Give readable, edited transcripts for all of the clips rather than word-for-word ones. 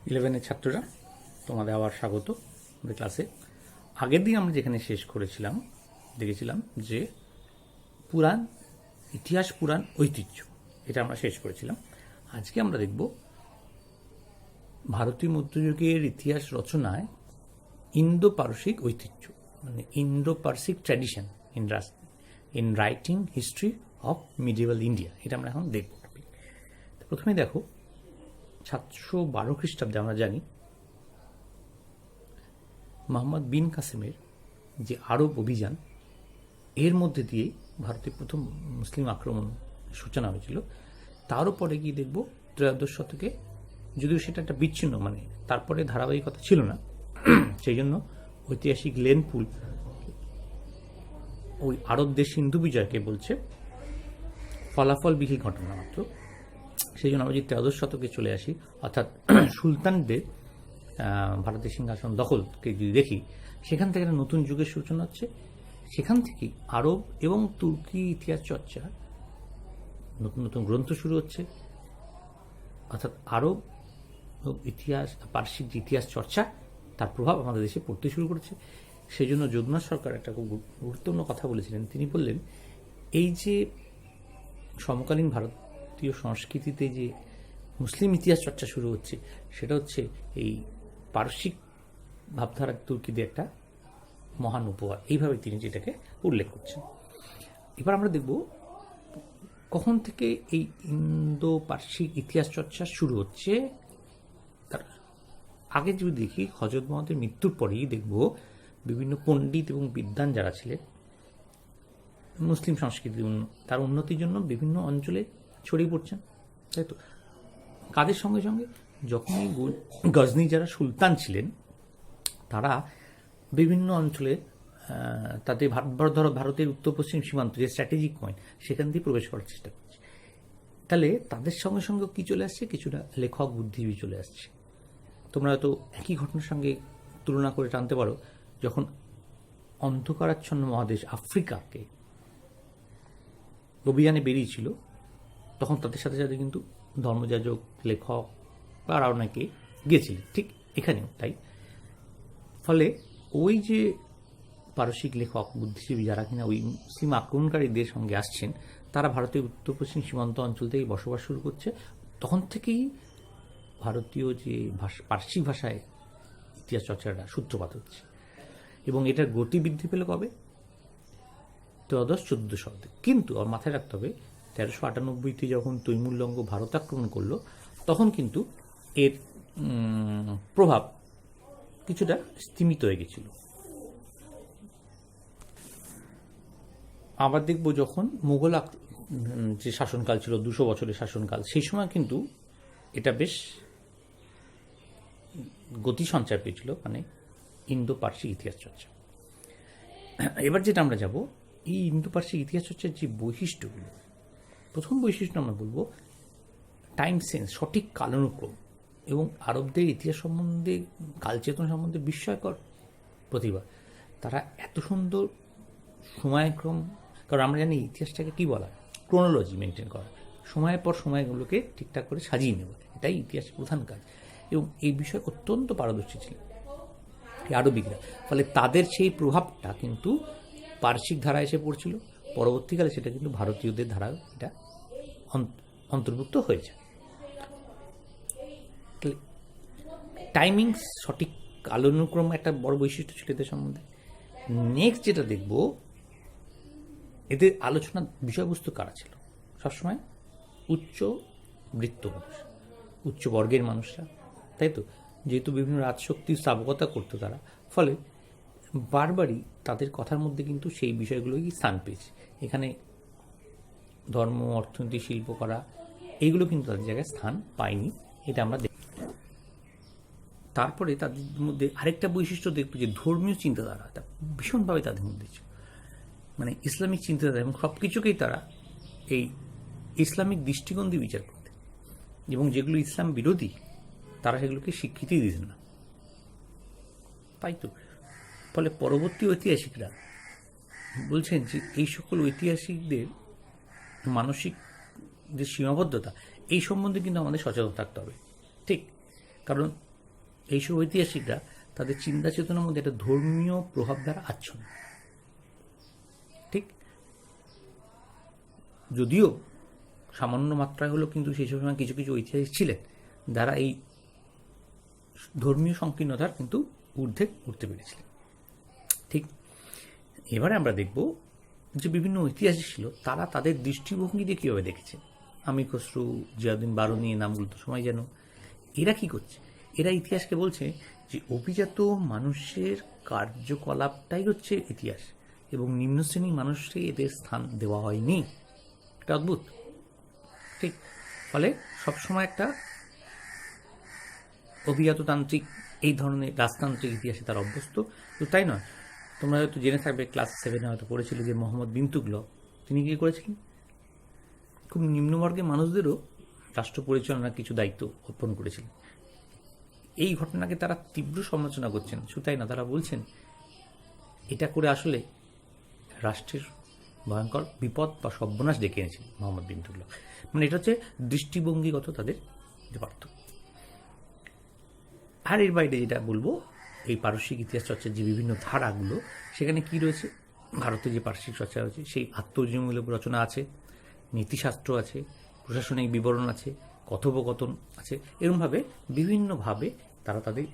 11-এর ছাত্ররা, তোমাদের আবার স্বাগত আমাদের ক্লাসে। আগের দিন আমরা যেখানে শেষ করেছিলাম, দেখেছিলাম যে পুরাণ ইতিহাস, পুরাণ ঐতিহ্য, এটা আমরা শেষ করেছিলাম। আজকে আমরা দেখব ভারতীয় মধ্যযুগের ইতিহাস রচনায় ইন্দো পারসিক ঐতিহ্য, মানে ইন্দো পারসিক tradition in writing history of medieval India. এটা আমরা এখন দেখব। প্রথমে দেখো, 712 খ্রিস্টাব্দে আমরা জানি মোহাম্মদ বিন কাসেমের যে আরব অভিযান, এর মধ্যে দিয়েই ভারতের প্রথম মুসলিম আক্রমণ সূচনা হয়েছিল। তারও পরে গিয়ে দেখব ত্রয়োদশ শতকে, যদিও সেটা একটা বিচ্ছিন্ন, মানে তারপরে ধারাবাহিকতা ছিল না, সেই জন্য ঐতিহাসিক লেনপুল ওই আরব দেশ সিন্ধু বিজয়কে বলছে ফলাফলবিহীন ঘটনা মাত্র। সেই জন্য আমরা যদি ত্রয়োদশ শতকে চলে আসি, অর্থাৎ সুলতানদের ভারতের সিংহাসন দখলকে যদি দেখি, সেখান থেকে একটা নতুন যুগের সূচনা হচ্ছে। সেখান থেকেই আরব এবং তুর্কি ইতিহাস চর্চা, নতুন নতুন গ্রন্থ শুরু হচ্ছে, অর্থাৎ আরব ইতিহাস, পার্সিক যে ইতিহাস চর্চা, তার প্রভাব আমাদের দেশে পড়তে শুরু করেছে। সেই জন্য যদুনাথ সরকার একটা খুব গুরুত্বপূর্ণ কথা বলেছিলেন। তিনি বললেন, এই যে সমকালীন ভারতীয় সংস্কৃতিতে যে মুসলিম ইতিহাস চর্চা শুরু হচ্ছে, সেটা হচ্ছে এই পারসিক ভাবধারার তুর্কিদের একটা মহান উপহার। এইভাবে তিনি যেটাকে উল্লেখ করছেন। এবার আমরা দেখব কখন থেকে এই ইন্দো পারসিক ইতিহাস চর্চা শুরু হচ্ছে। তার আগে যদি দেখি, হযরত মুহাম্মদের মৃত্যুর পরেই দেখব বিভিন্ন পণ্ডিত এবং বিদ্বান যারা ছিলেন, মুসলিম সংস্কৃতি তার উন্নতির জন্য বিভিন্ন অঞ্চলে ছড়িয়ে পড়ছেন, তাই তো। কাদের সঙ্গে সঙ্গে, যখন এই গজনি যারা সুলতান ছিলেন, তারা বিভিন্ন অঞ্চলে তাদের ভারতের উত্তর পশ্চিম সীমান্ত যে স্ট্র্যাটেজিক পয়েন্ট, সেখান দিয়ে প্রবেশ করার চেষ্টা করছে। তাহলে তাদের সঙ্গে সঙ্গে কী চলে আসছে, কিছুটা লেখক বুদ্ধিজীবী চলে আসছে। তোমরা হয়তো একই ঘটনার সঙ্গে তুলনা করে টানতে পারো, যখন অন্ধকারাচ্ছন্ন মহাদেশ আফ্রিকাকে অভিযানে বেরিয়েছিল, তখন তাদের সাথে সাথে কিন্তু ধর্মযাজক, লেখক বা আরও অনেকে গিয়েছিলেন, ঠিক এখানেও তাই। ফলে ওই যে পারসিক লেখক বুদ্ধিজীবী যারা কিনা ওই মুসলিম আক্রমণকারীদের সঙ্গে আসছেন, তারা ভারতের উত্তর পশ্চিম সীমান্ত অঞ্চল থেকে বসবাস শুরু করছে। তখন থেকেই ভারতীয় যে পার্সি ভাষায় ইতিহাস চর্চাটা সূত্রপাত হচ্ছে, এবং এটার গতি বৃদ্ধি পেল কবে, ত্রয়োদশ-14 শতাব্দে। কিন্তু আর মাথায় রাখতে হবে, 1398তে যখন তৈমুরলঙ্গ ভারত আক্রমণ করলো, তখন কিন্তু এর প্রভাব কিছুটা স্তিমিত হয়ে গেছিল। আবার দেখব, যখন মুঘল যে শাসনকাল ছিল, 200 বছরের শাসনকাল, সেই সময় কিন্তু এটা বেশ গতি সঞ্চার পেয়েছিল, মানে ইন্দো পার্সিক ইতিহাস চর্চা। এবার যেটা আমরা যাব, এই ইন্দো পার্সিক ইতিহাস চর্চার যে বৈশিষ্ট্যগুলো, প্রথম বৈশিষ্ট্য আমরা বলবো টাইম সেন্স, সঠিক কালানুক্রম, এবং আরবদের ইতিহাস সম্বন্ধে, কালচেতনা সম্বন্ধে বিস্ময়কর প্রতিভা। তারা এত সুন্দর সময়ক্রম, কারণ আমরা জানি ইতিহাসটাকে কী বলা হয়, ক্রোনোলজি মেনটেন করা, সময়ের পর সময়গুলোকে ঠিকঠাক করে সাজিয়ে নেওয়া, এটাই ইতিহাসের প্রধান কাজ। এবং এই বিষয়ে অত্যন্ত পারদর্শী ছিলেন আরবিকরা। ফলে তাদের সেই প্রভাবটা কিন্তু পার্সিক ধারায় এসে পড়ছিল। পরবর্তীকালে সেটা কিন্তু ভারতীয়দের ধারায় এটা অন্তর্ভুক্ত হয়েছে। টাইমিং, সঠিক কালানুক্রম একটা বড় বৈশিষ্ট্য ছিল এদের সম্বন্ধে। নেক্সট যেটা দেখব, এদের আলোচনার বিষয়বস্তু কারা ছিল, সবসময় উচ্চ বৃত্ত মানুষ, উচ্চ বর্গের মানুষরা, তাই তো। যেহেতু বিভিন্ন রাজশক্তির স্থাপকতা করতো তারা, ফলে বারবারই তাদের কথার মধ্যে কিন্তু সেই বিষয়গুলোই স্থান পেয়েছে। এখানে ধর্ম, অর্থনীতি, শিল্প করা, এইগুলো কিন্তু তাদের জায়গায় স্থান পায়নি, এটা আমরা দেখি। তারপরে তাদের মধ্যে আরেকটা বৈশিষ্ট্য দেখব, যে ধর্মীয় চিন্তাধারা ভীষণভাবে তাদের মধ্যে ছিল, মানে ইসলামিক চিন্তাধারা, এবং সব কিছুকেই তারা এই ইসলামিক দৃষ্টিকোণ দিয়ে বিচার করতেন, এবং যেগুলো ইসলাম বিরোধী তারা সেগুলোকে স্বীকৃতি দিতেন না, তাই তো। ফলে পরবর্তী ঐতিহাসিকরা বলছেন যে এই সকল ঐতিহাসিকদের মানসিক যে সীমাবদ্ধতা, এই সম্বন্ধে কিন্তু আমাদের সচেতন থাকতে হবে, ঠিক। কারণ এইসব ঐতিহাসিকরা তাদের চিন্তা চেতনার মধ্যে একটা ধর্মীয় প্রভাব দ্বারা আচ্ছন্ন। ঠিক, যদিও সামান্য মাত্রায় হলো, কিন্তু সেই সময় কিছু কিছু ঐতিহাসিক ছিলেন যারা এই ধর্মীয় সংকীর্ণতার কিন্তু ঊর্ধ্বে উঠতে পেরেছিলেন। ঠিক, এবারে আমরা দেখব যে বিভিন্ন ঐতিহাসিক ছিল তারা তাদের দৃষ্টিভঙ্গি দিয়ে কীভাবে দেখেছে। আমির খসরু, জিয়াউদ্দিন বারুনি, নামগুলো তো সময় যেন, এরা কি করছে? এরা ইতিহাসকে বলছে যে অভিজাত মানুষের কার্যকলাপটাই হচ্ছে ইতিহাস, এবং নিম্ন শ্রেণীর মানুষকে এদের স্থান দেওয়া হয়নি। এটা অদ্ভুত। ঠিক, ফলে সবসময় একটা অভিজাততান্ত্রিক এই ধরনের রাজতান্ত্রিক ইতিহাসে তার অভ্যস্ত। তো তাই নয়, তোমরা হয়তো জেনে থাকবে, ক্লাস 7-এ হয়তো পড়েছিল যে মোহাম্মদ বিন তুগলক তিনি কী করেছিলেন, খুব নিম্নবর্গের মানুষদেরও রাষ্ট্র পরিচালনার কিছু দায়িত্ব অর্পণ করেছিলেন। এই ঘটনাকে তারা তীব্র সমালোচনা করছেন। শুধু তাই না, তারা বলছেন এটা করে আসলে রাষ্ট্রের ভয়ঙ্কর বিপদ বা সর্বনাশ ডেকে এনেছেন মোহাম্মদ বিন তুগলক। মানে এটা হচ্ছে দৃষ্টিভঙ্গিগত তাদের যে পার্থক্য। আর এর বাইরে যেটা বলবো, এই পারস্যিক ইতিহাস চর্চার যে বিভিন্ন ধারাগুলো, সেখানে কি রয়েছে, ভারতে যে পারস্যিক চর্চা রয়েছে সেই আত্মজীবনীমূলক রচনা আছে, নীতিশাস্ত্র আছে, প্রশাসনিক বিবরণ আছে, কথোপকথন আছে। এরকমভাবে বিভিন্নভাবে তারা তাদের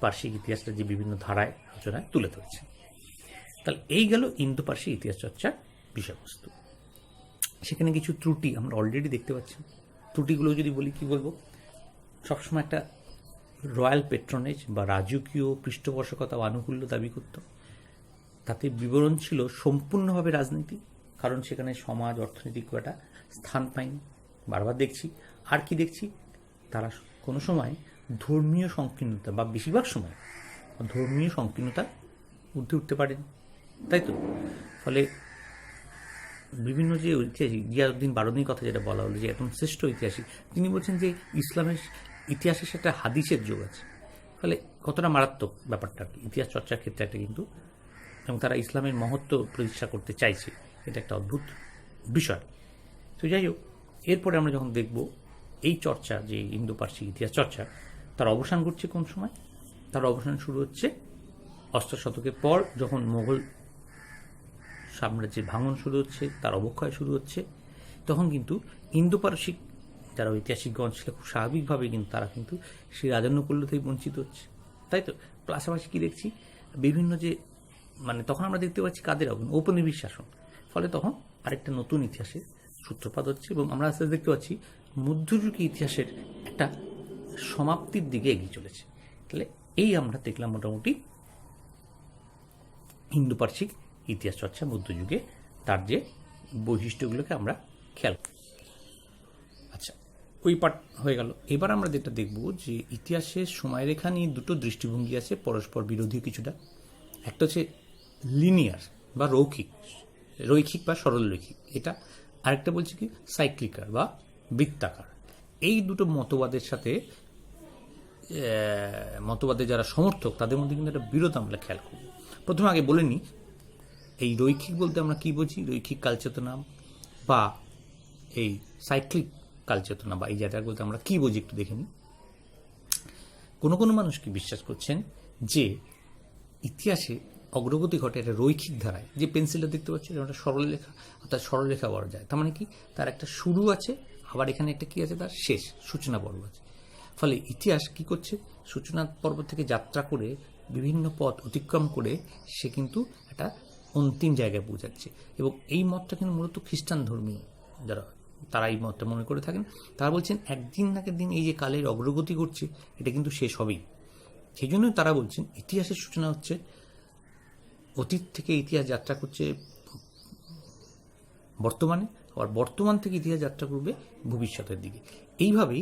পারস্যিক ইতিহাসটা যে বিভিন্ন ধারায় রচনায় তুলে ধরেছে। তাহলে এই গেল ইন্দো পারস্যিক ইতিহাস চর্চার বিষয়বস্তু। সেখানে কিছু ত্রুটি আমরা অলরেডি দেখতে পাচ্ছি। ত্রুটিগুলো যদি বলি, কি বলবো, সবসময় একটা রয়্যাল পেট্রনেজ বা রাজকীয় পৃষ্ঠপোষকতা বা আনুকূল্য দাবি করত। তাতে বিবরণ ছিল সম্পূর্ণভাবে রাজনীতি, কারণ সেখানে সমাজ অর্থনৈতিক একটা স্থান পায়নি। বারবার দেখছি, আর কি দেখছি, তারা কোনো সময় ধর্মীয় সংকীর্ণতা বা বেশিরভাগ সময় ধর্মীয় সংকীর্ণতা ঊর্ধ্বে উঠতে পারেন, তাই তো? ফলে বিভিন্ন যে ঐতিহাসিক, জিয়াউদ্দিন বারুনির কথা যেটা বলা হলো যে একদম শ্রেষ্ঠ ঐতিহাসিক, তিনি বলছেন যে ইসলামের ইতিহাসের সাথে হাদিসের যোগ আছে। ফলে কতটা মারাত্মক ব্যাপারটা আর কি ইতিহাস চর্চার ক্ষেত্রে একটা, কিন্তু এবং তারা ইসলামের মহত্ব প্রতিষ্ঠা করতে চাইছে, এটা একটা অদ্ভুত বিষয়। তো যাই হোক, এরপরে আমরা যখন দেখব এই চর্চা, যে ইন্দো পারসিক ইতিহাস চর্চা, তার অবসান ঘটছে কোন সময়? তার অবসান শুরু হচ্ছে অষ্টম শতকের পর, যখন মোগল সাম্রাজ্যের ভাঙন শুরু হচ্ছে, তার অবক্ষয় শুরু হচ্ছে। তখন কিন্তু ইন্দো পারসিক যারা ঐতিহাসিকগণ ছিল, খুব স্বাভাবিকভাবে কিন্তু তারা কিন্তু সেই রাজন্যকুল্য থেকে বঞ্চিত হচ্ছে, তাই তো? পাশাপাশি কি দেখছি, বিভিন্ন যে মানে তখন আমরা দেখতে পাচ্ছি কাদের ঔপনিবেশিক শাসন। ফলে তখন আরেকটা নতুন ইতিহাসের সূত্রপাত হচ্ছে, এবং আমরা আস্তে আস্তে দেখতে পাচ্ছি মধ্যযুগীয় ইতিহাসের একটা সমাপ্তির দিকে এগিয়ে চলেছে। তাহলে এই আমরা দেখলাম মোটামুটি ইন্দো পারসিক ইতিহাস চর্চা মধ্যযুগে, তার যে বৈশিষ্ট্যগুলোকে আমরা খেয়াল। আচ্ছা, ওই পার্ট হয়ে গেল। এবার আমরা যেটা দেখব যে ইতিহাসের সময়রেখা নিয়ে দুটো দৃষ্টিভঙ্গি আছে, পরস্পর বিরোধী কিছুটা। একটা হচ্ছে লিনিয়ার বা রৈখিক বা সরলরৈখিক, এটা। আরেকটা বলছে কি সাইক্লিকার বা বৃত্তাকার। এই দুটো মতবাদের সাথে মতবাদের যারা সমর্থক, তাদের মধ্যে কিন্তু একটা বিরোধ আমরা খেয়াল করব। প্রথমে আগে বলে নিই, এই রৈখিক বলতে আমরা কি বুঝি, রৈখিক কালচেতনা বা এই সাইক্লিক কালচেতনা বা এই জায়গাটা বলতে আমরা কি বুঝি একটু দেখে নিই। কোনো কোনো মানুষ কি বিশ্বাস করছেন যে ইতিহাসে অগ্রগতি ঘটে একটা রৈখিক ধারায়। যে পেন্সিলটা দেখতে পাচ্ছি, একটা সরলরেখা, অর্থাৎ সরলরেখা বলা যায়। তার মানে কি, তার একটা শুরু আছে, আবার এখানে একটা কি আছে, তার শেষ, সূচনা পর্ব আছে। ফলে ইতিহাস কি করছে, সূচনা পর্ব থেকে যাত্রা করে বিভিন্ন পথ অতিক্রম করে সে কিন্তু একটা অন্তিম জায়গায় পৌঁছাচ্ছে। এবং এই মতটা কিন্তু মূলত খ্রিস্টান ধর্মীয় যারা, তারা এই মতটা মনে করে থাকেন। তারা বলছেন একদিন না একদিন এই যে কালের অগ্রগতি ঘটছে, এটা কিন্তু শেষ হবেই। সেই জন্যই তারা বলছেন ইতিহাসের সূচনা হচ্ছে অতীত থেকে, ইতিহাস যাত্রা করছে বর্তমানে, আবার বর্তমান থেকে ইতিহাস যাত্রা করবে ভবিষ্যতের দিকে। এইভাবেই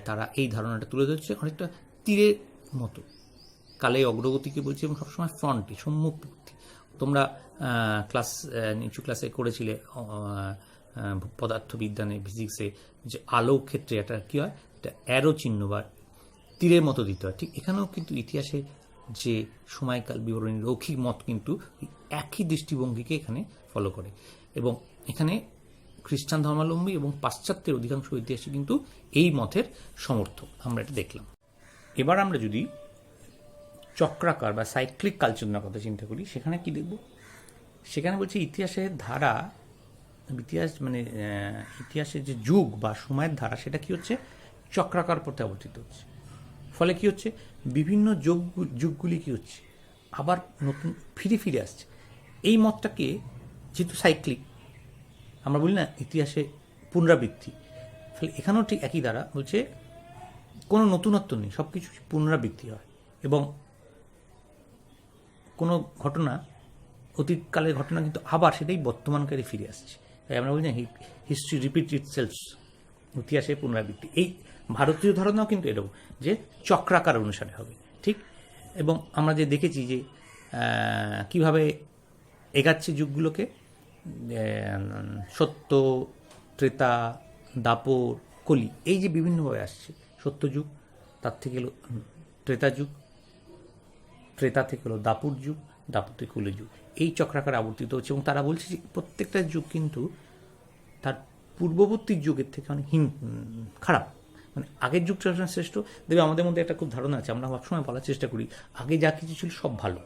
তারা এই ধারণাটা তুলে ধরছে, অনেকটা তীরের মতো কালে অগ্রগতিকে বলছে, এবং সবসময় ফ্রন্টে, সম্মুখবর্তী। তোমরা নিচু ক্লাসে করেছিলে পদার্থবিজ্ঞানে, ফিজিক্সে, যে আলো ক্ষেত্রে একটা কী হয়, একটা অ্যারো চিহ্ন বা তীরের মতো দিতে হয়। ঠিক এখানেও কিন্তু ইতিহাসে যে সময়কাল বিবরণী রৈখিক মত কিন্তু একই দৃষ্টিভঙ্গিকে এখানে ফলো করে। এবং এখানে খ্রিস্টান ধর্মাবলম্বী এবং পাশ্চাত্যের অধিকাংশ ঐতিহাসিক কিন্তু এই মতের সমর্থক, আমরা এটা দেখলাম। এবার আমরা যদি চক্রাকার বা সাইক্লিক কালচক্রের কথা চিন্তা করি, সেখানে কি দেখব? সেখানে বলছে ইতিহাসের ধারা, ইতিহাসের যে যুগ বা সময়ের ধারা, সেটা কি হচ্ছে? চক্রাকার পথে আবর্তিত হচ্ছে। ফলে কি হচ্ছে? বিভিন্ন যুগগুলি কি হচ্ছে? আবার নতুন ফিরে আসছে। এই মতটাকে, যেহেতু সাইক্লিক, আমরা বলি না ইতিহাসে পুনরাবৃত্তি, ফলে এখানেও ঠিক একই দ্বারা বলছে কোনো নতুনত্ব নেই, সব কিছু পুনরাবৃত্তি হয় এবং কোনো ঘটনা, অতীতকালের ঘটনা কিন্তু আবার সেটাই বর্তমানকালে ফিরে আসছে। তাই আমরা বলি না হিস্ট্রি রিপিট ইটসেলফ, ইতিহাসের পুনরাবৃত্তি। এই ভারতীয় ধারণাও কিন্তু এরকম, যে চক্রাকার অনুসারে হবে, ঠিক। এবং আমরা যে দেখেছি যে কিভাবে এগাচ্ছে যুগগুলোকে, সত্য, ত্রেতা, দাপর, কলি, এই যে বিভিন্নভাবে আসছে। সত্যযুগ, তার থেকে এলো ত্রেতা যুগ, ত্রেতা থেকে হলো দাপুর যুগ, দাপুর থেকে কলি যুগ, এই চক্রাকারে আবর্তিত হচ্ছে। এবং তারা বলছে যে প্রত্যেকটা যুগ কিন্তু তার পূর্ববর্তী যুগের থেকে অনেক খারাপ। মানে আগের যুগটা শ্রেষ্ঠ। দেখবে আমাদের মধ্যে একটা খুব ধারণা আছে, আমরা সবসময় বলার চেষ্টা করি আগে যা কিছু ছিল সব ভালো।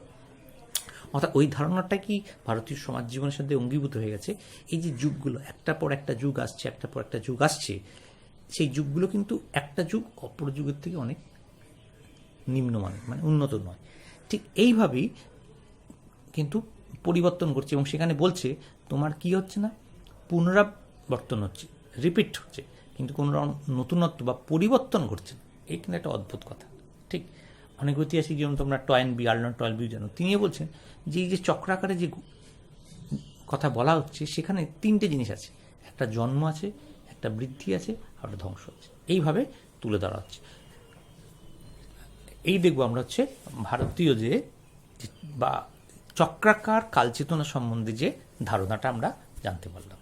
অর্থাৎ ওই ধারণাটা কি ভারতীয় সমাজ জীবনের সাথে অঙ্গীভূত হয়ে গেছে। এই যে যুগগুলো, একটা পর একটা যুগ আসছে, একটা পর একটা যুগ আসছে, সেই যুগগুলো কিন্তু একটা যুগ অপর যুগের থেকে অনেক নিম্নমানের, মানে উন্নত নয়। ঠিক এইভাবেই কিন্তু পরিবর্তন করছে। এবং সেখানে বলছে তোমার কি হচ্ছে না, পুনরাবর্তন হচ্ছে, রিপিট হচ্ছে, কিন্তু কোনো নতুনত্ব বা পরিবর্তন ঘটছে না। এই কিন্তু একটা অদ্ভুত কথা, ঠিক। অনেক ঐতিহাসিক, যেমন তোমরা আর্নল্ড টয়েনবি জানো, তিনিও বলছেন যে এই যে চক্রাকারে যে কথা বলা হচ্ছে, সেখানে তিনটে জিনিস আছে, একটা জন্ম আছে, একটা বৃদ্ধি আছে, আর একটা ধ্বংস আছে। এইভাবে তুলে ধরা হচ্ছে। এই দেখবো আমরা হচ্ছে ভারতীয় যে বা চক্রাকার কালচেতনা সম্বন্ধে যে ধারণাটা আমরা জানতে পারলাম।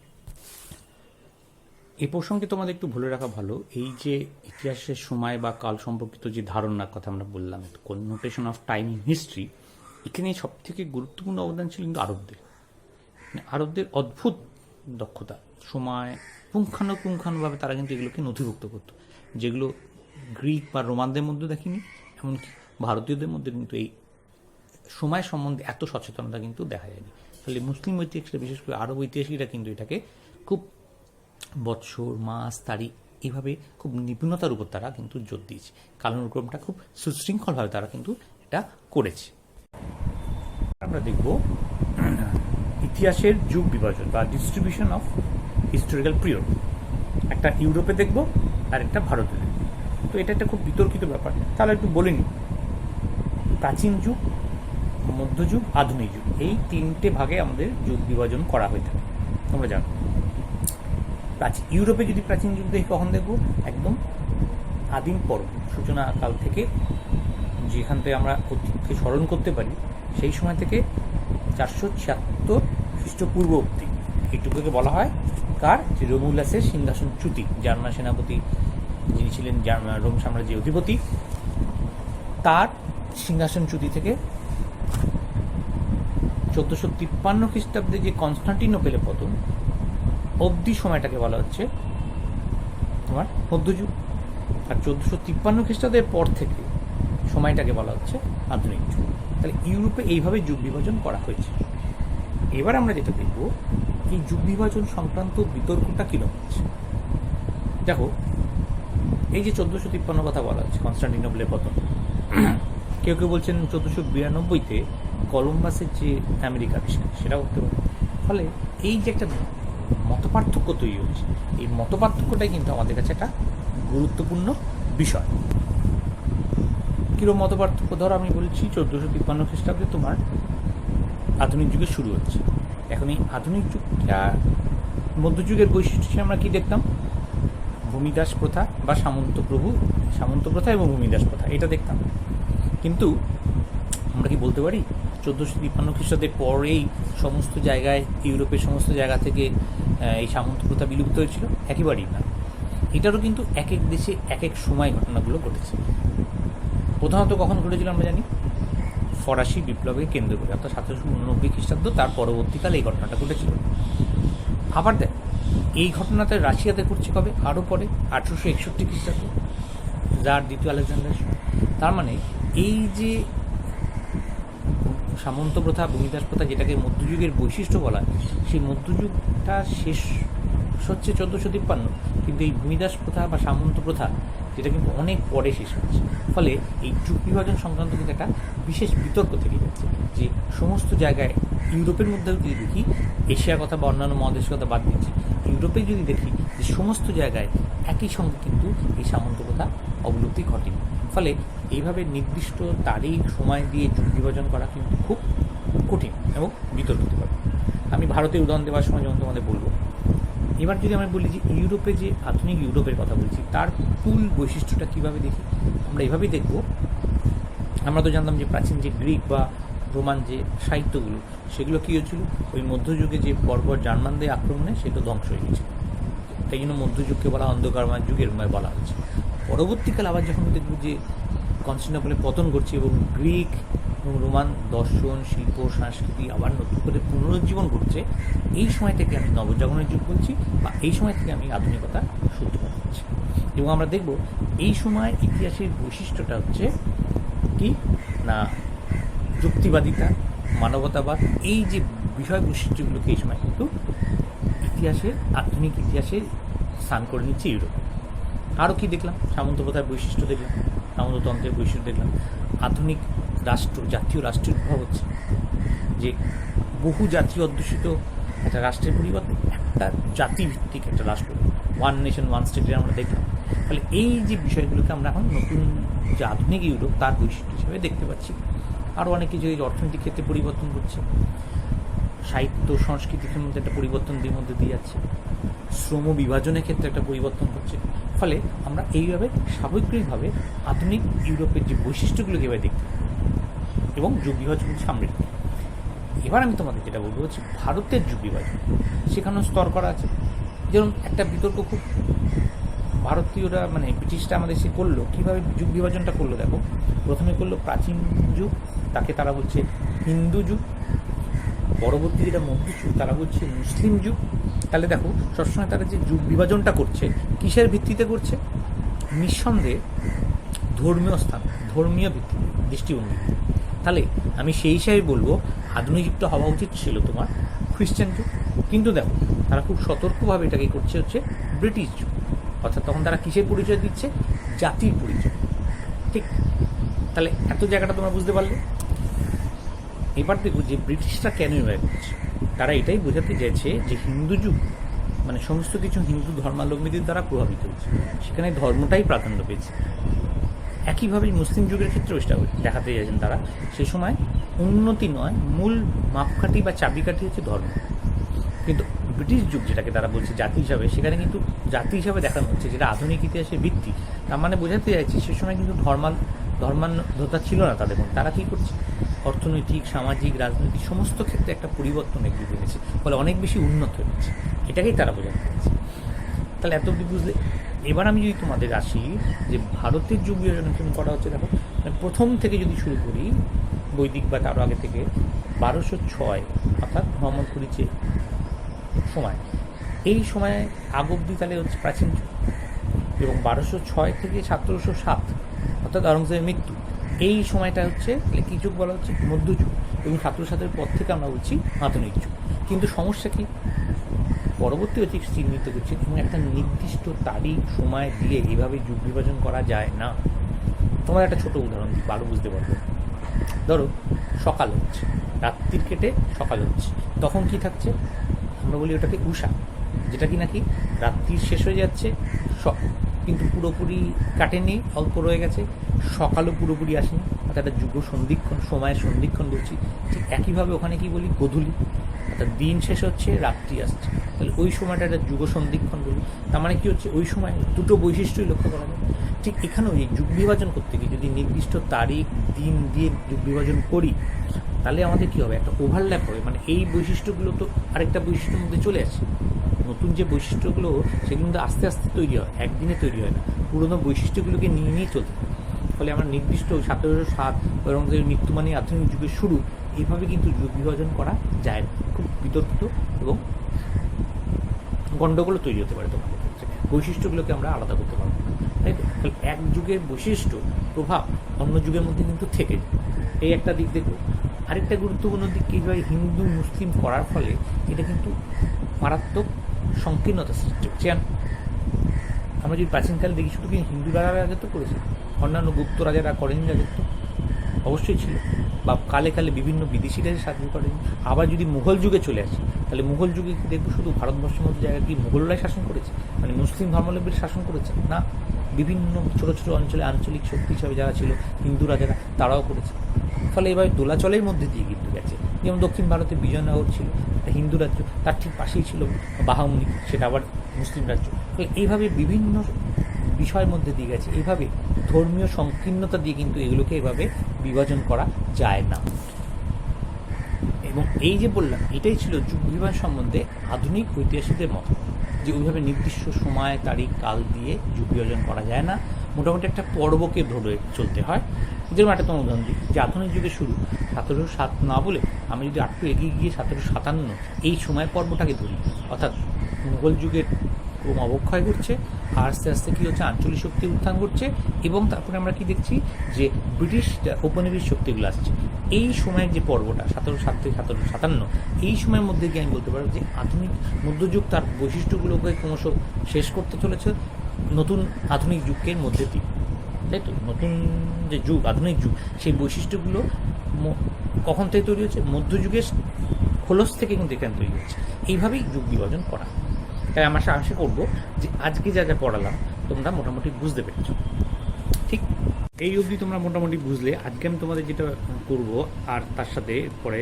এই প্রসঙ্গে তোমাদের একটু বলে রাখা ভালো, এই যে ইতিহাসের সময় বা কাল সম্পর্কিত যে ধারণার কথা আমরা বললাম, notation of time in history, এখানে সব থেকে গুরুত্বপূর্ণ অবদান ছিল কিন্তু আরবদের। আরবদের অদ্ভুত দক্ষতা, সময় পুঙ্খানুপুঙ্খানুভাবে তারা কিন্তু এগুলোকে নথিভুক্ত করত, যেগুলো গ্রিক বা রোমানদের মধ্যে দেখিনি। এমনকি ভারতীয়দের মধ্যে কিন্তু এই সময় সম্বন্ধে এত সচেতনতা কিন্তু দেখা যায়নি। ফলে মুসলিম ঐতিহাসিকরা, বিশেষ করে আরব ঐতিহাসিকরা কিন্তু এটাকে খুব বৎসর, মাস, তারিখ, এইভাবে খুব নিপুণতার উপর তারা কিন্তু জোর দিয়েছে। কালানুক্রমটা খুব সুশৃঙ্খলভাবে তারা কিন্তু এটা করেছে। আমরা দেখব ইতিহাসের যুগ বিভাজন বা ডিস্ট্রিবিউশন অফ হিস্টোরিক্যাল পিরিয়ড। একটা ইউরোপে দেখব আর একটা ভারতে দেখব। তো এটা একটা খুব বিতর্কিত ব্যাপার। তাহলে একটু বলে নিই, প্রাচীন যুগ, মধ্যযুগ, আধুনিক যুগ, এই তিনটে ভাগে আমাদের যুগ বিভাজন করা হয়ে থাকে, তোমরা জানো। ইউরোপে যদি প্রাচীন যুগ দেখি, কখন দেখবো? একদম আদিম পর্ব, সূচনা কাল থেকে, যেখান থেকে আমরা অতীতকে স্মরণ করতে পারি, সেই সময় থেকে 476 খ্রিস্টপূর্ব অব্দি। এইটুকুকে বলা হয় কার? যে রোমুলাসের সিংহাসনচ্যুতি, জার্মান সেনাপতি যিনি ছিলেন রোম সাম্রাজ্যের অধিপতি, তার সিংহাসনচ্যুতি থেকে 1453 খ্রিস্টাব্দে যে কনস্টান্টিনোপেলের পতন অবধি সময়টাকে বলা হচ্ছে তোমার মধ্যযুগ। আর 1453 খ্রিস্টাব্দের পর থেকে সময়টাকে বলা হচ্ছে আধুনিক যুগ। তাহলে ইউরোপে এইভাবে যুগ বিভাজন করা হয়েছে। এবার আমরা যেটা দেখব, এই যুগ বিভাজন সংক্রান্ত বিতর্কটা কিরকম হচ্ছে। দেখো, এই যে 1453 কথা বলা হচ্ছে, কনস্টান্টিনোপেলের পতন, কেউ কেউ বলছেন 1492-তে কলম্বাসের যে আমেরিকা আবিষ্কার, সেটাও হতে পারে। ফলে এই যে একটা মতপার্থক্য তৈরি হচ্ছে, এই মতপার্থক্যটাই কিন্তু আমাদের কাছে একটা গুরুত্বপূর্ণ বিষয়। কিরকম মতপার্থক্য? ধরো আমি বলছি 1453 খ্রিস্টাব্দে তোমার আধুনিক যুগের শুরু হচ্ছে। এখন এই আধুনিক যুগটা মধ্যযুগের বৈশিষ্ট্য হিসেবে আমরা কি দেখতাম? ভূমিদাস প্রথা বা সামন্ত প্রথা এবং ভূমিদাস প্রথা, এটা দেখতাম। কিন্তু আমরা কি বলতে পারি 1453 খ্রিস্টাব্দের পরেই সমস্ত জায়গায়, ইউরোপের সমস্ত জায়গা থেকে এই সামন্ত প্রথা বিলুপ্ত হয়েছিল? একেবারেই না। এটারও কিন্তু এক এক দেশে এক এক সময় ঘটনাগুলো ঘটেছে। প্রধানত কখন ঘটেছিল আমরা জানি? ফরাসি বিপ্লবকে কেন্দ্র করে, অর্থাৎ 1789 খ্রিস্টাব্দ, তার পরবর্তীকালে এই ঘটনাটা ঘটেছিল। আবার দেখ, এই ঘটনাটা রাশিয়াতে ঘটছে কবে? আরও পরে, 1861 খ্রিস্টাব্দ, জার দ্বিতীয় আলেকজান্ডারের সময়। তার মানে এই যে সামন্ত প্রথা, ভূমিদাস প্রথা, যেটাকে মধ্যযুগের বৈশিষ্ট্য বলা হয়, সেই মধ্যযুগটা শেষ হচ্ছে 1453, কিন্তু এই ভূমিদাস প্রথা বা সামন্ত প্রথা যেটা কিন্তু অনেক পরে শেষ হচ্ছে। ফলে এই যুগ বিভাজন সংক্রান্ত কিন্তু একটা বিশেষ বিতর্ক থেকে যাচ্ছে যে সমস্ত জায়গায়, ইউরোপের মধ্যেও যদি দেখি, এশিয়ার কথা বা অন্যান্য মহাদেশের কথা বাদ দিচ্ছি, ইউরোপে যদি দেখি যে সমস্ত জায়গায় একই সঙ্গে কিন্তু এই সামন্ত প্রথা অবলুপ্তি ঘটেনি। ফলে এইভাবে নির্দিষ্ট তারিখ সময় দিয়ে যুগ বিভাজন করা কিন্তু খুব কঠিন এবং বিতর্কিত ব্যাপার। আমি ভারতের উদাহরণ দেওয়ার সময় যেমন তোমাদের বলবো, এবার যদি আমি বলি যে ইউরোপে, যে আধুনিক ইউরোপের কথা বলছি, তার মূল বৈশিষ্ট্যটা কীভাবে দেখি, আমরা এভাবেই দেখব। আমরা তো জানতাম যে প্রাচীন যে গ্রিক বা রোমান যে সাহিত্যগুলো, সেগুলো কী হয়েছিল, ওই মধ্যযুগে যে বর্বর জার্মানদের আক্রমণে সেটা ধ্বংস হয়ে গেছে। তাই জন্য মধ্যযুগকে বলা অন্ধকারময় যুগের বলা হয়েছে। পরবর্তীকালে আবার যখন দেখব যে কনস্টান্টিনোপলের পতন ঘটছে এবং গ্রিক এবং রোমান দর্শন, শিল্প, সংস্কৃতি আবার নতুন করে পুনরুজ্জীবন ঘটছে, এই সময় থেকে আমি নবজাগরণের যুগ বলছি, বা এই সময় থেকে আমি আধুনিকতা সূত্রপাত করছি। এবং আমরা দেখব এই সময় ইতিহাসের বৈশিষ্ট্যটা হচ্ছে কি না, যুক্তিবাদিতা, মানবতাবাদ, এই যে বিষয় বৈশিষ্ট্যগুলোকে এই সময় কিন্তু ইতিহাসে, আধুনিক ইতিহাসে স্থান করে নিচ্ছে ইউরোপ। আরও কি দেখলাম, সামন্ত প্রথার বৈশিষ্ট্য দেখলাম, সামন্ততন্ত্রের বৈশিষ্ট্য দেখলাম, আধুনিক রাষ্ট্র, জাতীয় রাষ্ট্রের উদ্ভব হচ্ছে, যে বহু জাতীয় অধ্যুষিত একটা রাষ্ট্রের পরিবর্তে একটা জাতিভিত্তিক একটা রাষ্ট্র, ওয়ান নেশন ওয়ান স্টেটের আমরা দেখলাম। ফলে এই যে বিষয়গুলোকে আমরা এখন নতুন যে আধুনিক ইউরোপ তার বৈশিষ্ট্য হিসেবে দেখতে পাচ্ছি। আরও অনেক কিছু এই অর্থনৈতিক ক্ষেত্রে পরিবর্তন করছে, সাহিত্য সংস্কৃতির মধ্যে একটা পরিবর্তন দিয়ে মধ্যে দিয়ে যাচ্ছে, শ্রম বিভাজনের ক্ষেত্রে একটা পরিবর্তন হচ্ছে। ফলে আমরা এইভাবে সামগ্রিকভাবে আধুনিক ইউরোপের যে বৈশিষ্ট্যগুলোকে এভাবে দেখতে এবং যুগ বিভাজন সামনে রাখি। এবার আমি তোমাদের যেটা বলবো হচ্ছে ভারতের যুগ বিভাজন, সেখানেও স্তর করা আছে। যেমন একটা বিতর্ক খুব ভারতীয়রা, মানে ব্রিটিশরা আমাদের সে করলো, কীভাবে যুগ বিভাজনটা করলো দেখো। প্রথমে করলো প্রাচীন যুগ, তাকে তারা বলছে হিন্দু যুগ। পরবর্তী যেটা মধ্যযুগ, তারা বলছে মুসলিম যুগ। তাহলে দেখো সবসময় তারা যে যুগ বিভাজনটা করছে কিসের ভিত্তিতে করছে, নিঃসন্দেহে ধর্মীয় স্থান, ধর্মীয় ভিত্তি, দৃষ্টিভঙ্গি। তাহলে আমি সেই হিসাবে বলবো আধুনিক যুগটা হওয়া উচিত ছিল তোমার খ্রিস্টান যুগ, কিন্তু দেখো তারা খুব সতর্কভাবে এটাকে করছে হচ্ছে ব্রিটিশ যুগ। অর্থাৎ তখন তারা কিসের পরিচয় দিচ্ছে, জাতির পরিচয়। ঠিক, তাহলে এত জায়গাটা তোমরা বুঝতে পারলে। এবার দেখো যে ব্রিটিশরা কেন এভাবে করছে, তারা এটাই বোঝাতে চাইছে যে হিন্দু যুগ মানে সমস্ত কিছু হিন্দু ধর্মাবলম্বীদের দ্বারা প্রভাবিত হচ্ছে, সেখানে ধর্মটাই প্রাধান্য পেয়েছে। একইভাবে মুসলিম যুগের ক্ষেত্রেও সেটা দেখাতে চাইছেন তারা, সে সময় উন্নতি নয়, মূল মাপকাঠি বা চাবিকাঠি হচ্ছে ধর্ম। কিন্তু ব্রিটিশ যুগ যেটাকে তারা বলছে জাতি হিসাবে, সেখানে কিন্তু জাতি হিসাবে দেখানো হচ্ছে, যেটা আধুনিক ইতিহাসের ভিত্তি। তার মানে বোঝাতে চাইছি সে সময় কিন্তু ধর্মান্ধতা ছিল না তাদের মধ্যে। তারা কী করছে, অর্থনৈতিক, সামাজিক, রাজনৈতিক সমস্ত ক্ষেত্রে একটা পরিবর্তন এগিয়ে এনেছে, ফলে অনেক বেশি উন্নত হয়েছে। এটাকেই তারা বোঝাতে চাইছে। তাহলে এত অবধি বুঝলে। এবার আমি যদি তোমাদের আসি যে ভারতের যুগ বিভাজন কেমন করা হচ্ছে দেখো, প্রথম থেকে যদি শুরু করি বৈদিক বা তারও আগে থেকে 1206 অর্থাৎ মোহাম্মদ ঘুরিছে সময়, এই সময়ে আগ অবধি তাহলে হচ্ছে প্রাচীন যুগ, এবং 1206 থেকে 1707 অর্থাৎ আওরঙ্গজেবের মৃত্যু, এই সময়টা হচ্ছে কী যুগ বলা হচ্ছে, মধ্যযুগ। এবং 1707 পর থেকে আমরা বলছি আধুনিক যুগ। কিন্তু সমস্যা কি, পরবর্তী অতীত চিহ্নিত করছে এবং একটা নির্দিষ্ট তারিখ সময় দিয়ে এইভাবে যুগ বিভাজন করা যায় না। তোমার একটা ছোট উদাহরণ দিই, ভালো বুঝতে পারবে। ধরো সকাল হচ্ছে, রাত্রির কেটে সকাল হচ্ছে, তখন কি থাকছে, আমরা বলি ওটাকে উষা, যেটা কি নাকি রাত্রির শেষ হয়ে যাচ্ছে, কিন্তু পুরোপুরি কাটেনি, অল্প রয়ে গেছে, সকালও পুরোপুরি আসেনি, অর্থাৎ একটা যুগ সন্ধিক্ষণ, সময়ের সন্ধিক্ষণ বলছি। ঠিক একইভাবে ওখানে কি বলি, গোধূলি, অর্থাৎ দিন শেষ হচ্ছে, রাত্রি আসছে, তাহলে ওই সময়টা একটা যুগ সন্ধিক্ষণ বলি। তার মানে কি হচ্ছে, ওই সময় দুটো বৈশিষ্ট্যই লক্ষ্য করা যায়। ঠিক এখানেও এই যুগ বিভাজন করতে গিয়ে যদি নির্দিষ্ট তারিখ দিন দিয়ে যুগ বিভাজন করি, তাহলে আমাদের কী হবে, একটা ওভারল্যাপ হবে। মানে এই বৈশিষ্ট্যগুলো তো আরেকটা বৈশিষ্ট্যের মধ্যে চলে আসে। নতুন যে বৈশিষ্ট্যগুলো সেগুলো কিন্তু আস্তে আস্তে তৈরি হয়, একদিনে তৈরি হয় না, পুরোনো বৈশিষ্ট্যগুলোকে নিয়ে নিয়ে চলতে হয়। ফলে আমরা নির্দিষ্ট 1707 এবং মৃত্যু মানে আধুনিক যুগের শুরু, এইভাবে কিন্তু যুগ বিভাজন করা যায় না। খুব বিতর্কিত এবং গণ্ডগোলও তৈরি হতে পারে তোমাদের ক্ষেত্রে, বৈশিষ্ট্যগুলোকে আমরা আলাদা করতে পারবো। তাই তো? তাহলে এক যুগের বৈশিষ্ট্য প্রভাব অন্য যুগের মধ্যে কিন্তু থেকে যায়। এই একটা দিক দেখো। আরেকটা গুরুত্বপূর্ণ দিক কী হয়, হিন্দু মুসলিম করার ফলে এটা কিন্তু মারাত্মক সংকীর্ণতা সৃষ্টি হচ্ছে। আমরা যদি প্রাচীনকালে দেখি শুধু কি হিন্দু রাজারা রাজত্ব করেছে, অন্যান্য গুপ্ত রাজারা করেনি রাজত্ব? অবশ্যই ছিল। বা কালে কালে বিভিন্ন বিদেশিরা সাহায্য করেন। আবার যদি মুঘল যুগে চলে আসি, তাহলে মুঘল যুগে কি দেখবো শুধু ভারতবর্ষের মতো জায়গায় কি মুঘলরাই শাসন করেছে, মানে মুসলিম ধর্মাবলম্বীরা শাসন করেছে? না, বিভিন্ন ছোট ছোট অঞ্চলে আঞ্চলিক শক্তি হিসাবে যারা ছিল হিন্দু রাজারা, তারাও করেছে। ফলে এবার দোলাচলের মধ্যে দিয়ে কিন্তু গেছে। যেমন দক্ষিণ ভারতে বিজয়নগর ছিল একটা হিন্দু রাজ্য, তার ঠিক পাশেই ছিল বাহামনি, সেটা আবার মুসলিম রাজ্য। ফলে এইভাবে বিভিন্ন বিষয়ের মধ্যে দিয়ে গেছে। এইভাবে ধর্মীয় সংকীর্ণতা দিয়ে কিন্তু এগুলোকে এভাবে বিভাজন করা যায় না। এবং এই যে বললাম, এটাই ছিল যুগ বিভাজন সম্বন্ধে আধুনিক ঐতিহাসিকদের মত, যে ওইভাবে নির্দিষ্ট সময় তারিখ কাল দিয়ে যুগ বিভাজন করা যায় না, মোটামুটি একটা পর্বকে ধরে চলতে হয়। যেরকম একটা তোমার উদাহরণ দিই, যে আধুনিক যুগে শুরু 1707 না বলে আমি যদি আরেকটু এগিয়ে গিয়ে 1757 এই সময় পর্বটাকে ধরি, অর্থাৎ মুঘল যুগের ক্রম অবক্ষয় ঘটছে, আর আস্তে আস্তে কী হচ্ছে, আঞ্চলিক শক্তির উত্থান ঘটছে, এবং তারপরে আমরা কি দেখছি যে ব্রিটিশ ঔপনিবেশিক শক্তিগুলো আসছে। এই সময়ের যে পর্বটা 1707 থেকে 1757, এই সময়ের মধ্যে গিয়ে আমি বলতে পারবো যে আধুনিক মধ্যযুগ তার বৈশিষ্ট্যগুলোকে ক্রমশ শেষ করতে চলেছে নতুন আধুনিক যুগের মধ্যে দিয়ে, তাই তো? নতুন যে যুগ, আধুনিক যুগ, সেই বৈশিষ্ট্যগুলো কখন থেকে তৈরি হচ্ছে? মধ্যযুগের খোলস থেকে কিন্তু এখানে তৈরি হচ্ছে। এইভাবেই যুগ বিভাজন করা। তাই আমরা আশা করবো যে আজকে যা যা পড়ালাম তোমরা মোটামুটি বুঝতে পেরেছ। ঠিক এই অবধি তোমরা মোটামুটি বুঝলে। আজকে আমি তোমাদের যেটা করব, আর তার সাথে পরে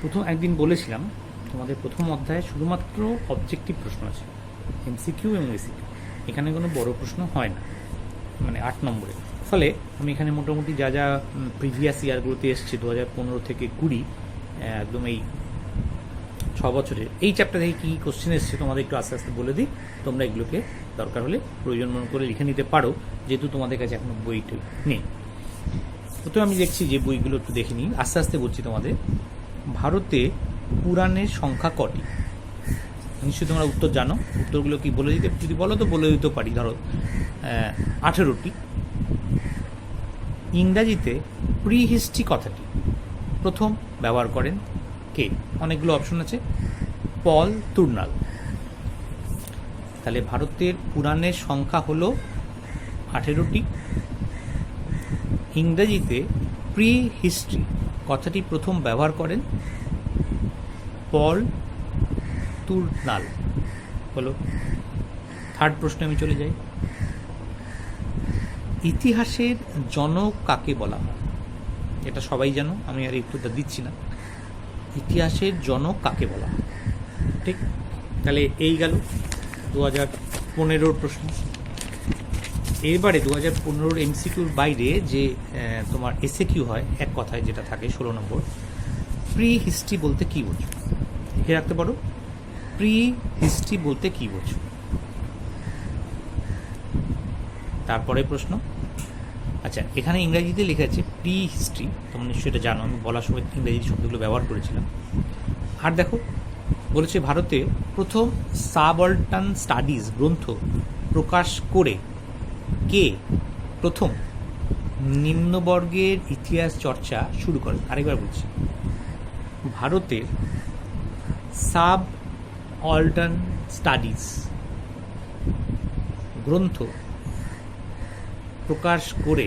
প্রথম একদিন বলেছিলাম তোমাদের প্রথম অধ্যায়ে শুধুমাত্র অবজেক্টিভ প্রশ্ন আছে, এমসিকিউ এবং এসিকিউ, এখানে কোনো বড় প্রশ্ন হয় না, মানে 8 নম্বরে। ফলে আমি এখানে মোটামুটি যা যা প্রিভিয়াস ইয়ারগুলোতে এসছে 2015 থেকে 20, একদম এই 6 বছরে এই চ্যাপ্টার থেকে কী কোশ্চেন এসছে তোমাদের একটু আস্তে আস্তে বলে দিই। তোমরা এগুলোকে দরকার হলে প্রয়োজন মনে করে লিখে নিতে পারো, যেহেতু তোমাদের কাছে এখনো বইটি নেই। প্রথমে আমি দেখছি যে বইগুলো একটু দেখে নিই, আস্তে আস্তে বলছি তোমাদের। ভারতে পুরাণের সংখ্যা কটি? নিশ্চয়ই তোমরা উত্তর জানো। উত্তরগুলো কি বলে দিতে, যদি বলো তো বলে দিতে পারি। ধরো 18টি। ইংরাজিতে প্রি হিস্ট্রি কথাটি প্রথম ব্যবহার করেন কে? অনেকগুলো অপশন আছে। পল তুর্নাল। তাহলে ভারতের পুরাণের সংখ্যা হলো 18টি। ইংরেজিতে প্রি হিস্ট্রি কথাটি প্রথম ব্যবহার করেন পল তুর্নাল। হলো। থার্ড প্রশ্নে আমি চলে যাই। ইতিহাসের জনক কাকে বলা হয়? এটা সবাই জানো, আমি আর উত্তরটা দিচ্ছি না। ইতিহাসের জনক কাকে বলা হয়? ঠিক। তাহলে এই গেল 2015 প্রশ্ন। এবারে 2015 এমসিকিউর বাইরে যে তোমার এসএকিউ হয়, এক কথায় যেটা থাকে 16 নম্বর, প্রি হিস্ট্রি বলতে কী বোঝো? লিখে রাখতে পারো, প্রি হিস্ট্রি বলতে কী বোঝো? তারপরে প্রশ্ন, আচ্ছা এখানে ইংরেজিতে লেখা আছে প্রি হিস্ট্রি, তোমরা নিশ্চয়ই এটা জানো, আমি বলার সময় ইংরেজি শব্দগুলো ব্যবহার করেছিলাম। আর দেখো বলেছে ভারতে প্রথম সাবঅল্টার্ন স্টাডিজ গ্রন্থ প্রকাশ করে কে প্রথম নিম্নবর্গের ইতিহাস চর্চা শুরু করে? আরেকবার বলছি, ভারতের সাবঅল্টার্ন স্টাডিজ গ্রন্থ প্রকাশ করে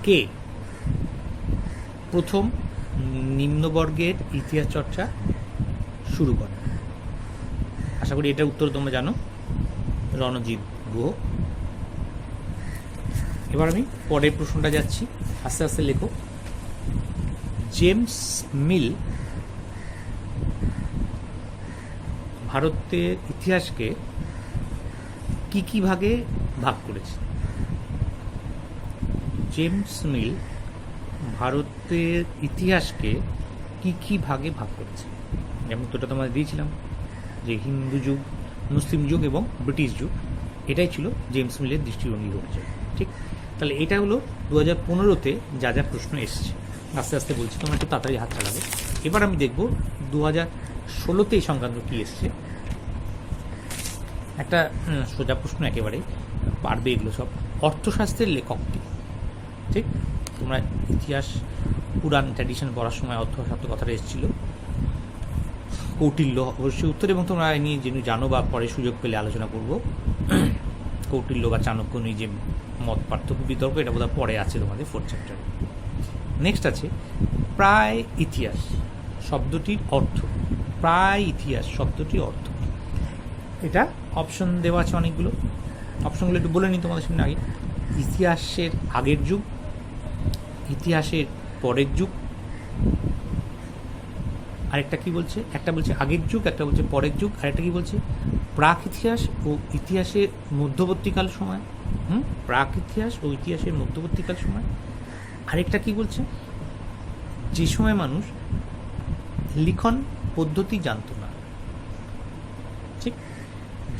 কে প্রথম নিম্নবর্গের ইতিহাস চর্চা শুরু করে? আশা করি এটার উত্তর তোমরা জানো, রণজিৎ গুহ। এবার আমি পরের প্রশ্নটা যাচ্ছি, আস্তে আস্তে লেখো। জেমস মিল ভারতের ইতিহাসকে কি কি ভাগে ভাগ করেছে? জেমস মিল ভারতের ইতিহাসকে কি কি ভাগে ভাগ করেছে? যেমন তোটা তোমাদের দিয়েছিলাম যে হিন্দু যুগ, মুসলিম যুগ এবং ব্রিটিশ যুগ, এটাই ছিল জেমস মিলের দৃষ্টিভঙ্গি হচ্ছে। ঠিক। তাহলে এটা হলো 2015-তে যা যা প্রশ্ন এসছে। আস্তে আস্তে বলছি, তোমরা একটু তাড়াতাড়ি হাত চালাবে। এবার আমি দেখব 2016-তে এই সংক্রান্ত কী এসছে। একটা সোজা প্রশ্ন একেবারে, পারবে এগুলো সব। অর্থশাস্ত্রের লেখকটি, ঠিক? তোমরা ইতিহাস পুরাণ ট্র্যাডিশন পড়ার সময় অর্থশাস্ত্র কথাটা এসেছিল, কৌটিল্য অবশ্যই উত্তর, এবং তোমরা এই নিয়ে যিনি জানো বা পরে সুযোগ পেলে আলোচনা করব। কৌটিল্য বা চাণক্য নিয়ে যে মত পার্থক্য বিতর্ক, এটা বোধহয় পরে আছে তোমাদের 4th চ্যাপ্টারে। নেক্সট আছে প্রায় ইতিহাস শব্দটির অর্থ। প্রায় ইতিহাস শব্দটির অর্থ, এটা অপশন দেওয়া আছে অনেকগুলো। অপশনগুলো একটু বলে নিই তোমাদের সামনে আগে। ইতিহাসের আগের যুগ, ইতিহাসের পরের যুগ, আরেকটা কি বলছে, একটা বলছে আগের যুগ, একটা বলছে পরের যুগ, আরেকটা কি বলছে প্রাক ইতিহাস ও ইতিহাসের মধ্যবর্তীকাল সময়। প্রাক ইতিহাস ও ইতিহাসের মধ্যবর্তীকাল সময়। আরেকটা কি বলছে, যে সময় মানুষ লিখন পদ্ধতি জানতো না। ঠিক,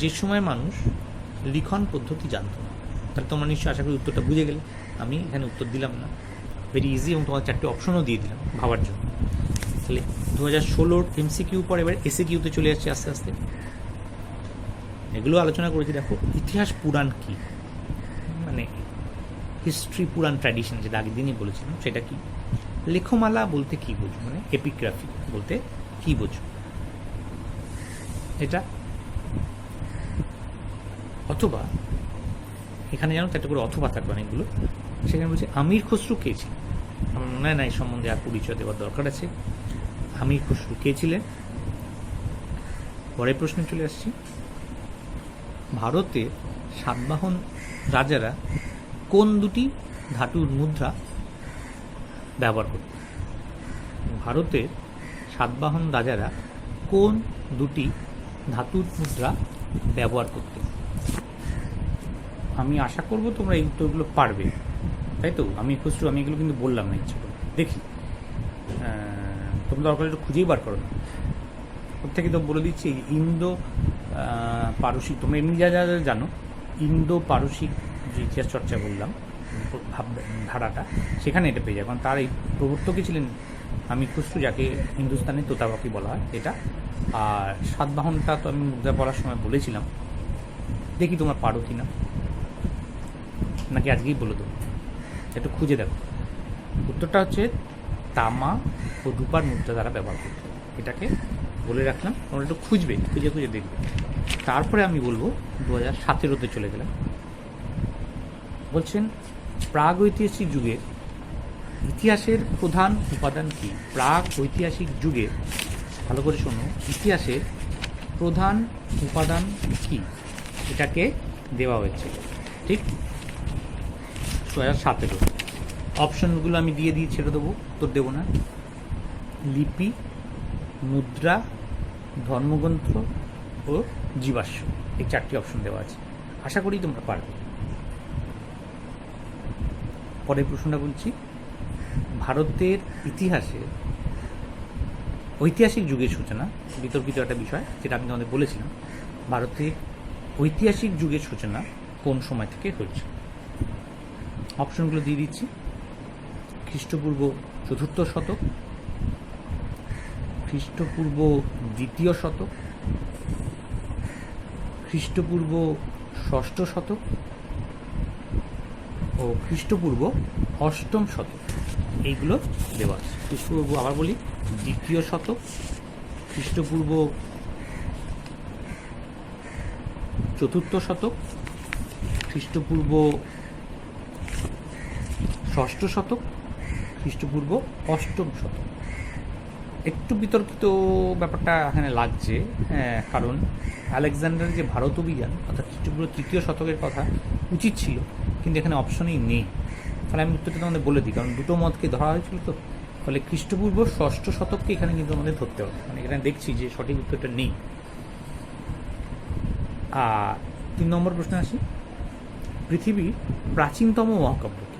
যে সময় মানুষ লিখন পদ্ধতি জানতো না। তাহলে তোমরা নিশ্চয়ই আশা করি উত্তরটা বুঝে গেলে। আমি এখানে উত্তর দিলাম না, ভেরি ইজি, এবং তোমার 4টে অপশনও দিয়ে দিলাম ভাবার জন্য। তাহলে 2016 MCQ পর এবার SAQতে চলে আসছে আস্তে আস্তে। এগুলো আলোচনা করেছি। দেখো, ইতিহাস পুরাণ কি, মানে হিস্ট্রি পুরাণ ট্র্যাডিশন, যেটা আগের দিনই বলেছিলাম, সেটা কি? লেখমালা বলতে কি বোঝো, মানে এপিগ্রাফি বলতে কি বোঝো এটা। অথবা এখানে জানো তো একটা করে অথবা থাকবে অনেকগুলো, সেখানে বলছে আমির খসরু কে ছিলেন। আমার মনে হয় না এই সম্বন্ধে আর পরিচয় দেওয়ার দরকার আছে। আমির খসরু কে ছিলেন? পরের প্রশ্নে চলে আসছি। ভারতে সাতবাহন রাজারা কোন দুটি ধাতুর মুদ্রা ব্যবহার করত? ভারতের সাতবাহন রাজারা কোন দুটি ধাতুর মুদ্রা ব্যবহার করত? আমি আশা করব তোমরা এই উত্তরগুলো পারবে, তাই তো? আমি খুচরো আমি এগুলো কিন্তু বললাম না ইচ্ছে করে। দেখি তোমরা দরকার একটু খুঁজেই বার করো না। ওর থেকে তো বলে দিচ্ছি, ইন্দো পারসিক, তোমরা এমনি যা যা জানো, ইন্দো পারসিক যে ইতিহাস চর্চা বললাম ভাব ধারাটা, সেখানে এটা পেয়ে যায়। কারণ তার এই প্রবর্তকই ছিলেন আমির খসরু, যাকে হিন্দুস্তানের তোতাপাকি বলা হয় এটা। আর সাতবাহনটা তো আমি মুদ্রা পড়ার সময় বলেছিলাম। দেখি তোমরা পারো কি না, নাকি আজকেই বলে দেবো, একটু খুঁজে দেখো। উত্তরটা হচ্ছে তামা ও রূপার মুদ্রা দ্বারা ব্যবহার করতে। এটাকে বলে রাখলাম, তোমরা একটু খুঁজবে, খুঁজে খুঁজে দেখবে। তারপরে আমি বলবো 2017তে চলে গেলাম। বলছেন প্রাগ ঐতিহাসিক যুগের ইতিহাসের প্রধান উপাদান কি? প্রাগ ঐতিহাসিক যুগে, ভালো করে শোনো, ইতিহাসের প্রধান উপাদান কি, এটাকে দেওয়া হয়েছে। ঠিক, 2017। অপশনগুলো আমি দিয়ে ছেড়ে দেবো, উত্তর দেবো না। লিপি, মুদ্রা, ধর্মগ্রন্থ ও জীবাশ্ম, এই 4টি অপশন দেওয়া আছে। আশা করি তোমরা পারবে। পরের প্রশ্নটা বলছি, ভারতের ইতিহাসে ঐতিহাসিক যুগের সূচনা, বিতর্কিত একটা বিষয় যেটা আমি তোমাদের বলেছিলাম। ভারতের ঐতিহাসিক যুগের সূচনা কোন সময় থেকে হয়েছে? অপশনগুলো দিয়ে দিচ্ছি। খ্রিস্টপূর্ব 4র্থ শতক, খ্রিস্টপূর্ব 2য় শতক, খ্রিস্টপূর্ব 6ষ্ঠ শতক ও খ্রিস্টপূর্ব 8ম শতক। এইগুলো দেওয়া আছে। খ্রিস্টপূর্ব, আবার বলি, 2য় শতক, খ্রিস্টপূর্ব 4র্থ শতক, খ্রিস্টপূর্ব 6ষ্ঠ শতক, খ্রিস্টপূর্ব 8ম শতক। একটু বিতর্কিত ব্যাপারটা এখানে লাগছে, কারণ আলেকজান্ডারের যে ভারত অভিযান, অর্থাৎ খ্রিস্টপূর্ব 3য় শতকের কথা উচিত ছিল, কিন্তু এখানে অপশনেই নেই। ফলে আমি উত্তরটা তোমাদের বলে দিই, কারণ দুটো মতকে ধরা হয়েছিল তো। ফলে খ্রিস্টপূর্ব 6ষ্ঠ শতককে এখানে কিন্তু আমাদের ধরতে হবে, মানে এখানে দেখছি যে সঠিক উত্তরটা নেই। আর 3 নম্বর প্রশ্নে আসি, পৃথিবীর প্রাচীনতম মহাকাব্য কি?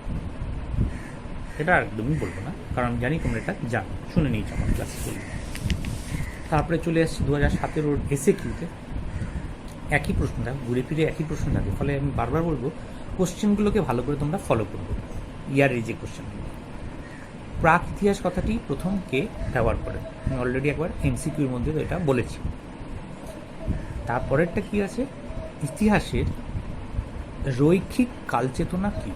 এটা একদমই বলবো না, কারণ আমি জানি তোমরা এটা জানো, শুনে নিয়েছো আমার ক্লাসে বলি। তারপরে চলে আসছি 2017 SAQতে। একই প্রশ্ন থাকে, ঘুরে ফিরে একই প্রশ্ন থাকে। ফলে আমি বারবার বলবো, কোশ্চেনগুলোকে ভালো করে তোমরা ফলো করবে, ইয়ারের যে কোশ্চেনগুলো। প্রাক ইতিহাস কথাটি প্রথম কে ব্যবহার করে? আমি অলরেডি একবার MCQর মধ্যে তো এটা বলেছি। তারপরেরটা কি আছে? ইতিহাসের রৈখিক কালচেতনা কি?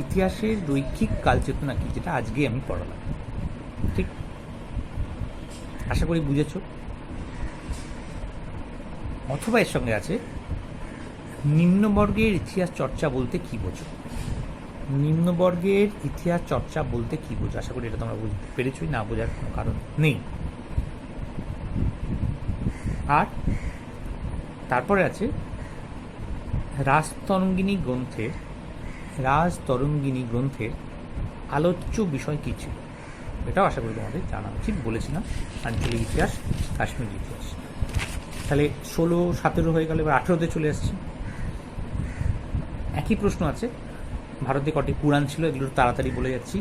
ইতিহাসের রৈখিক কালচেতনা কি, যেটা আজকে আমি পড়ালাম। ঠিক, আশা করি বুঝেছ। অথবা এর সঙ্গে আছে নিম্নবর্গের ইতিহাস চর্চা বলতে কি বোঝো? নিম্নবর্গের ইতিহাস চর্চা বলতে কি বোঝো? আশা করি এটা তোমরা বুঝতে পেরেছই, না বোঝার কোনো কারণ নেই। আর তারপরে আছে রাজতরঙ্গিনী গ্রন্থের আলোচ্য বিষয় কী ছিল? এটাও আশা করি তোমাদের জানা উচিত। বলেছিলাম আঞ্চলিক ইতিহাস, কাশ্মীর ইতিহাস। তাহলে 16, 17 হয়ে গেল, এবার 18তে চলে আসছি। একই প্রশ্ন আছে, ভারতে কটি পুরাণ ছিল? এগুলো তাড়াতাড়ি বলে যাচ্ছি।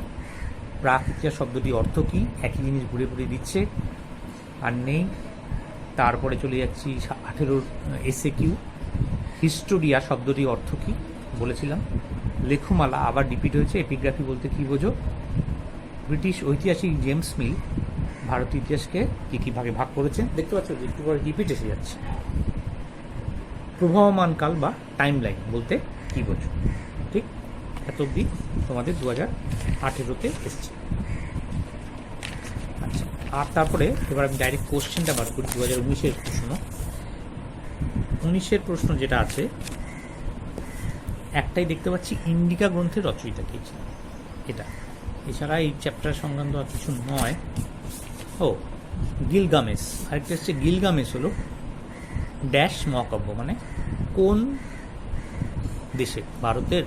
প্রাক ইতিহাস শব্দটির অর্থ কী? একই জিনিস ঘুরে ঘুরে দিচ্ছে, আর নেই। তারপরে চলে যাচ্ছি 18 এসএকিউ, হিস্টোরিয়া শব্দটির অর্থ কী বলেছিলাম। লেখমালা আবার রিপিট হয়েছে। এপিগ্রাফি বলতে কী বোঝো? ব্রিটিশ ঐতিহাসিক জেমস মিল ভারতীয় ইতিহাসকে কী কী ভাগে ভাগ করেছেন। দেখতে পাচ্ছ যে একটু করে রিপিট এসে যাচ্ছে। প্রবাহমান কাল বা টাইম লাইন বলতে কী বোঝো? ঠিক, এত অবধি তোমাদের 2018তে এসছে। আচ্ছা, আর তারপরে এবার আমি ডাইরেক্ট কোশ্চেনটা বার করি। 2019-এর প্রশ্ন। 19-এর প্রশ্ন যেটা আছে, একটাই দেখতে পাচ্ছি, ইন্ডিকা গ্রন্থের রচয়িতা কে ছিল? এটা, এছাড়া এই চ্যাপ্টার সংক্রান্ত আর কিছু নয়। ও, গিলগামেশ। আরেকটা হচ্ছে গিলগামেশ হলো ড্যাশ মহাকাব্য, মানে কোন দেশে? ভারতের,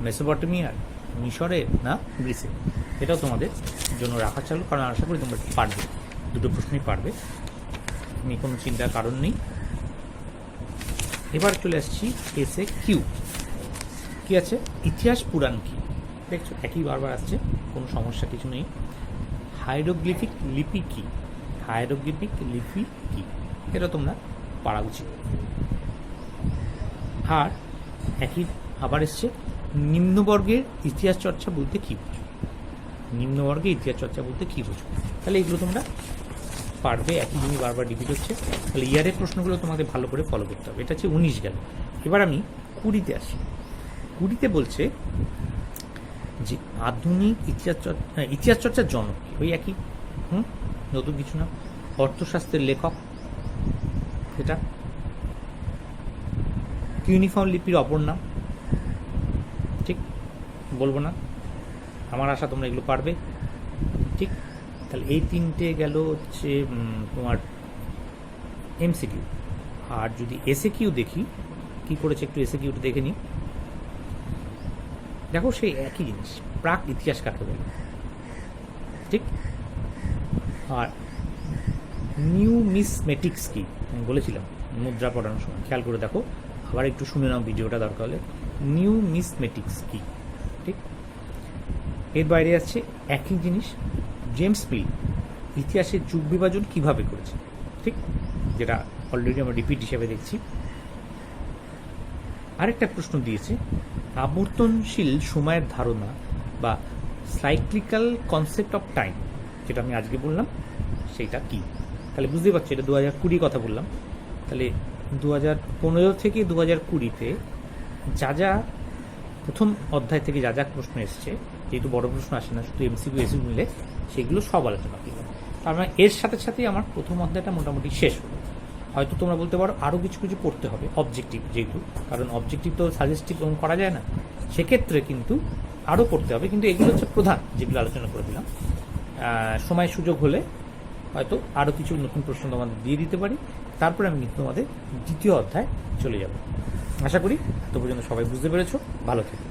মেসোপটেমিয়ার, মিশরের, না গ্রিসের? এটাও তোমাদের জন্য রাখা চালু, কারণ আশা করি তোমরা পারবে, দুটো প্রশ্নই পারবে, আমি কোনো চিন্তার কারণ নেই। এবার চলে আসছি এসে কিউ। কি আছে? ইতিহাস পুরাণ কি? দেখছো একই বারবার আসছে, কোনো সমস্যা কিছু নেই। হাইরোগ্লিফিক লিপি কি? হাইরোগ্লিফিক লিপি কি? এটা তোমরা পারা উচিত। আর একই আবার এসছে, নিম্নবর্গের ইতিহাস চর্চা বলতে কী বোঝো? নিম্নবর্গের ইতিহাস চর্চা বলতে কী বোঝো? তাহলে এগুলো তোমরা পারবে, একই জিনিস বারবার রিপিট হচ্ছে। তাহলে ইয়ারের প্রশ্নগুলো তোমাদের ভালো করে ফলো করতে হবে। এটা হচ্ছে 19 গেল। এবার আমি 20-তে আসি। 20-তে বলছে যে আধুনিক ইতিহাস চর্চার জনক কি? ওই একই, নতুন কিছু না। অর্থশাস্ত্রের লেখক, এটা। ইউনিফর্ম লিপির অপর নাম, ঠিক, বলবো না, আমার আশা তোমরা এগুলো পারবে। ঠিক, তাহলে এই 3টে গেল হচ্ছে তোমার এমসিকিউ। আর যদি এসএকিউ দেখি কি করেছে, একটু এসএকিউটা দেখে নিই। দেখো সেই একই জিনিস, প্রাক ইতিহাস কাকে বলে? ঠিক, আর নিউমিসমেটিক্স কি? আমি বলেছিলাম মুদ্রা পড়ানোর সময়, খেয়াল করে দেখো, আবার একটু শুনে নাও ভিডিওটা দরকার হলে। নিউমিসমেটিক্স কি? ঠিক, এর বাইরে আছে একই জিনিস, জেমস মিল ইতিহাসের যুগ বিভাজন কিভাবে করেছে? ঠিক, যেটা অলরেডি আমরা রিপিট হিসেবে দেখছি। আরেকটা প্রশ্ন দিয়েছে, আবর্তনশীল সময়ের ধারণা বা সাইক্লিক্যাল কনসেপ্ট অফ টাইম, যেটা আমি আজকে বললাম, সেইটা কি? তাহলে বুঝতে পারছি এটা 2020 কথা বললাম। তাহলে 2015 থেকে 2020-তে যা প্রথম অধ্যায় থেকে যা প্রশ্ন এসছে, যেহেতু বড় প্রশ্ন আসে না, শুধু এমসিকিউ এসিকিউ মিলে, সেগুলো সব আলোচনা করলাম। তার মানে এর সাথে সাথেই আমার প্রথম অধ্যায়টা মোটামুটি শেষ হলো। হয়তো তোমরা বলতে পারো আরও কিছু কিছু পড়তে হবে, অবজেক্টিভ যেহেতু, কারণ অবজেক্টিভ তো সাজেস্টিভ করা যায় না, সেক্ষেত্রে কিন্তু আরও পড়তে হবে। কিন্তু এগুলো হচ্ছে প্রধান যেগুলো আলোচনা করে দিলাম। সময় সুযোগ হলে হয়তো আরও কিছু নতুন প্রশ্ন তোমাদের দিয়ে দিতে পারি। তারপরে আমি কিন্তু তোমাদের দ্বিতীয় অধ্যায় চলে যাব। আশা করি এত পর্যন্ত সবাই বুঝতে পেরেছো। ভালো থেকো।